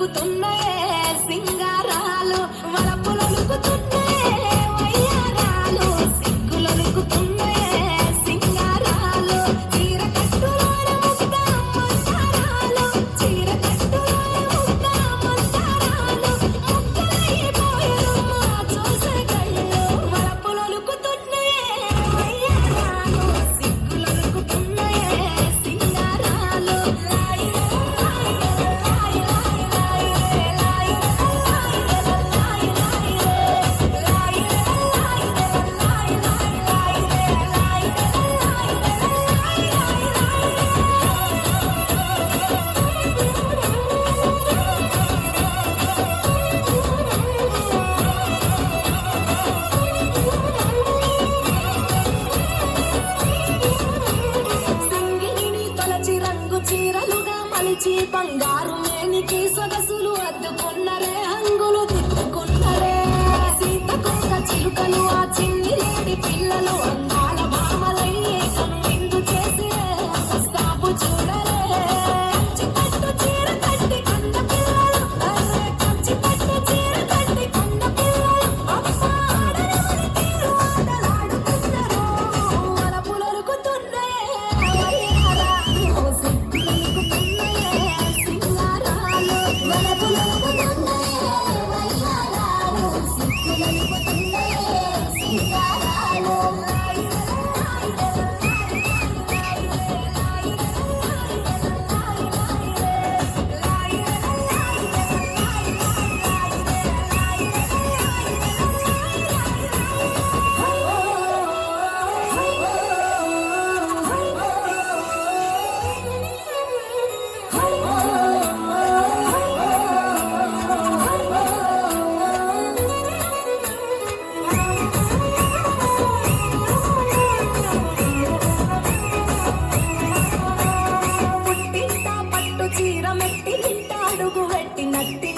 ఒలుకుతున్నాయే సింగారాలు వలపులొలుకుతున్నాయే వయ్యారాలు సిగ్గులొలుకుతున్నాయే సింగారాలు చీర కట్టులోన ముద్ద మందారాలు చీర కట్టులోన ముద్ద మందారాలు ముద్దలైపోయెను మా చూసే కళ్ళు వలపులొలుకుతున్నాయే వయ్యారాలు సిగ్గులొలుకుతున్నాయే సింగారాలు సింగిలిని తొలచి రంగు చీరలుగా మలిచి బంగారు మేనికి సొగసులు అద్దుకున్నరే హంగులు తిట్టుకున్నరే సీతకొక చిలుకలు ఆ చిన్ని లేడి పిల్లలు అందాల భామలయ్యే కనువిందు చేసిరే వస్తాపు చూడరే కంచి పట్టు చీర కట్టి కన్న పిల్లలు అరే కంచి పట్టు చీర కట్టి కన్న పిల్లలు అమ్మ ఆడనమని తీరు ఆటలాడుతున్నారు వలపులొలుకుతున్నాయే వయ్యారాలు సిగ్గులొలుకుతున్నాయే సింగారాలు వలపులొలుకుతున్నాయే వయ్యారాలు సిగ్గులొలుకుతున్నాయే సింగారాలు పుట్టింట పట్టు చీర మెట్టి నింట అడుగు పెట్టి నట్టి